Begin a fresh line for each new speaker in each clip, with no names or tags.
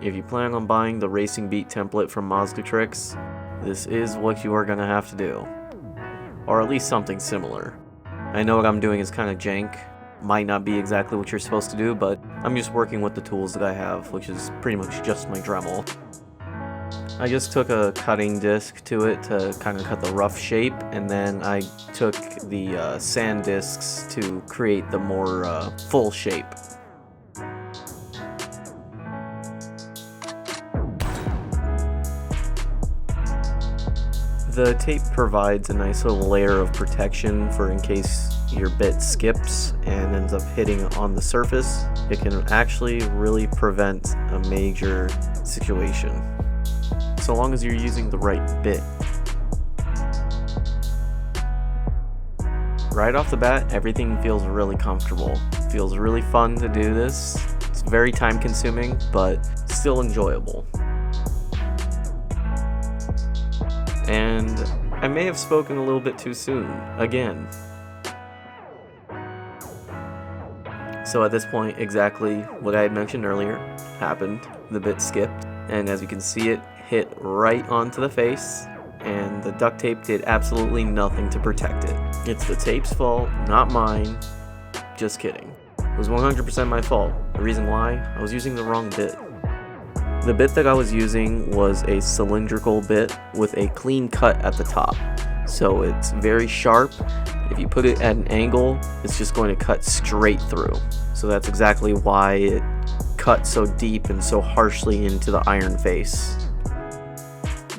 if you plan on buying the racing beat template from Mazda Tricks, this is what you are going to have to do. Or at least something similar. I know what I'm doing is kind of jank, might not be exactly what you're supposed to do, but I'm just working with the tools that I have, which is pretty much just my Dremel. I just took a cutting disc to it to kind of cut the rough shape, and then I took the sand discs to create the more full shape. The tape provides a nice little layer of protection for in case your bit skips and ends up hitting on the surface. It can actually really prevent a major situation, so long as you're using the right bit. Right off the bat, everything feels really comfortable. It feels really fun to do this. It's very time consuming, but still enjoyable. And I may have spoken a little bit too soon, again. So at this point, exactly what I had mentioned earlier happened. The bit skipped, and as you can see, it hit right onto the face, and the duct tape did absolutely nothing to protect it. It's the tape's fault, not mine. Just kidding. It was 100% my fault. The reason why? I was using the wrong bit. The bit that I was using was a cylindrical bit with a clean cut at the top. So it's very sharp. If you put it at an angle, it's just going to cut straight through. So that's exactly why it cut so deep and so harshly into the iron face.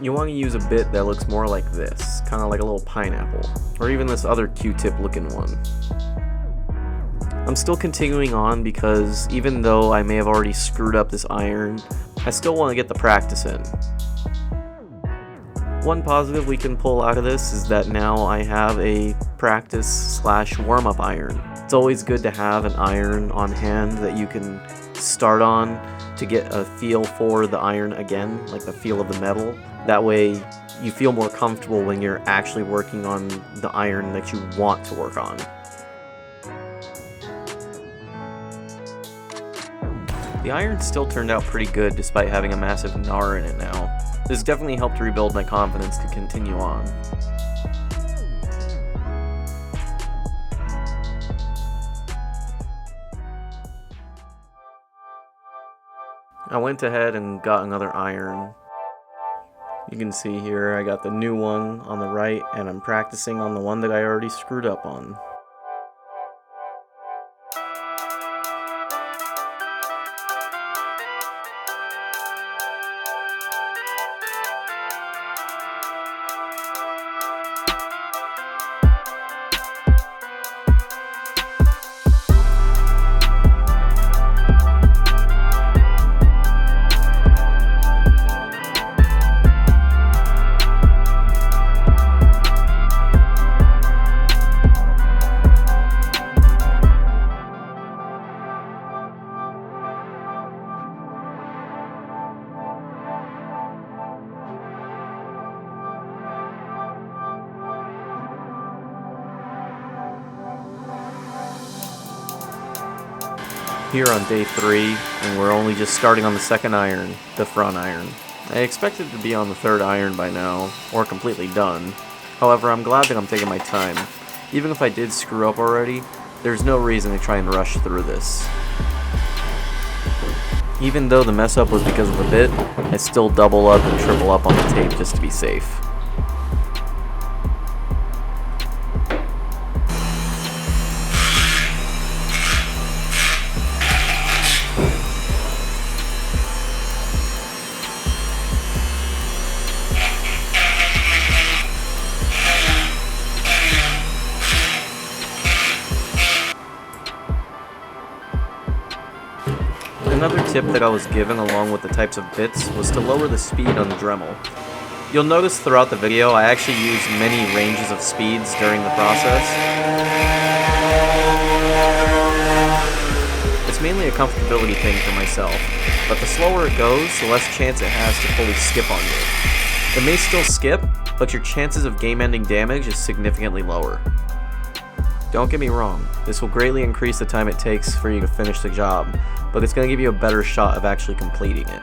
You want to use a bit that looks more like this, kind of like a little pineapple, or even this other Q-tip looking one. I'm still continuing on because even though I may have already screwed up this iron, I still want to get the practice in. One positive we can pull out of this is that now I have a practice/warm-up iron. It's always good to have an iron on hand that you can start on to get a feel for the iron again, like the feel of the metal. That way you feel more comfortable when you're actually working on the iron that you want to work on. The iron still turned out pretty good despite having a massive gnar in it now. This definitely helped rebuild my confidence to continue on. I went ahead and got another iron. You can see here I got the new one on the right, and I'm practicing on the one that I already screwed up on. Here on day 3, and we're only just starting on the second iron, the front iron. I expected to be on the third iron by now, or completely done. However, I'm glad that I'm taking my time. Even if I did screw up already, there's no reason to try and rush through this. Even though the mess up was because of the bit, I still double up and triple up on the tape just to be safe. Another tip that I was given along with the types of bits was to lower the speed on the Dremel. You'll notice throughout the video I actually used many ranges of speeds during the process. It's mainly a comfortability thing for myself, but the slower it goes, the less chance it has to fully skip on you. It may still skip, but your chances of game-ending damage is significantly lower. Don't get me wrong, this will greatly increase the time it takes for you to finish the job, but it's going to give you a better shot of actually completing it.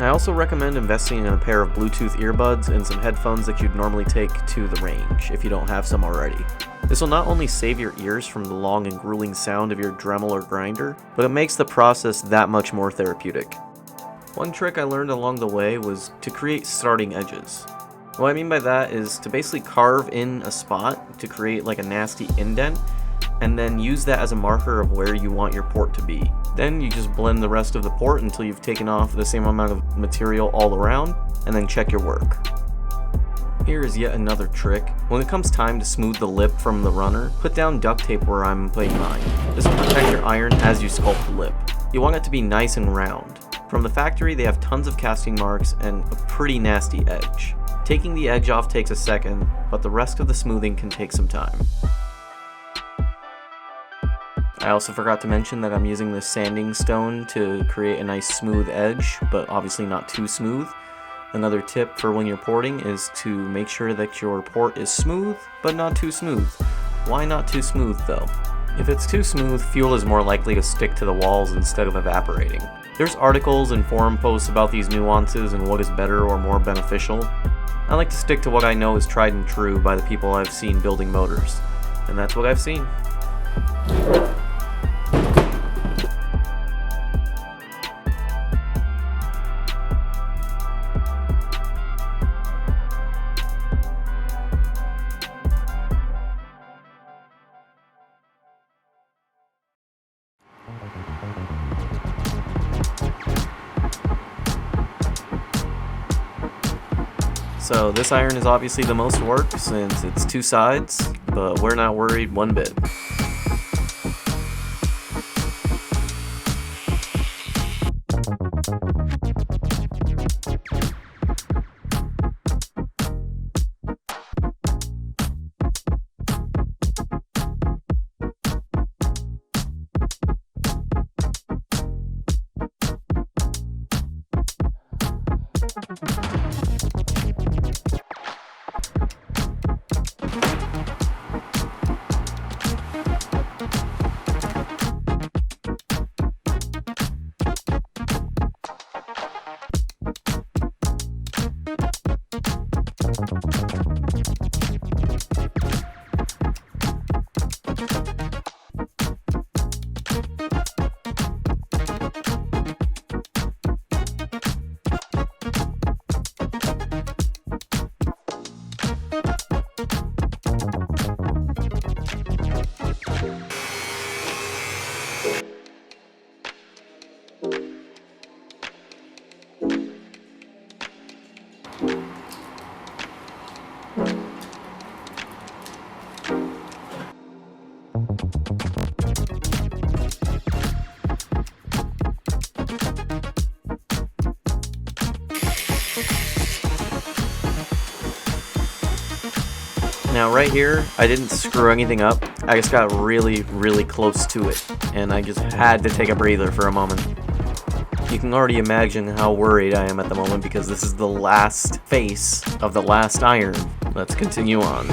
I also recommend investing in a pair of Bluetooth earbuds and some headphones that you'd normally take to the range if you don't have some already. This will not only save your ears from the long and grueling sound of your Dremel or grinder, but it makes the process that much more therapeutic. One trick I learned along the way was to create starting edges. What I mean by that is to basically carve in a spot to create like a nasty indent, and then use that as a marker of where you want your port to be. Then you just blend the rest of the port until you've taken off the same amount of material all around, and then check your work. Here is yet another trick. When it comes time to smooth the lip from the runner, put down duct tape where I'm putting mine. This will protect your iron as you sculpt the lip. You want it to be nice and round. From the factory, they have tons of casting marks and a pretty nasty edge. Taking the edge off takes a second, but the rest of the smoothing can take some time. I also forgot to mention that I'm using this sanding stone to create a nice smooth edge, but obviously not too smooth. Another tip for when you're porting is to make sure that your port is smooth, but not too smooth. Why not too smooth though? If it's too smooth, fuel is more likely to stick to the walls instead of evaporating. There's articles and forum posts about these nuances and what is better or more beneficial. I like to stick to what I know is tried and true by the people I've seen building motors. And that's what I've seen. So this iron is obviously the most work since it's two sides, but we're not worried one bit. Now right here, I didn't screw anything up. I just got really, really close to it, and I just had to take a breather for a moment. You can already imagine how worried I am at the moment because this is the last face of the last iron. Let's continue on.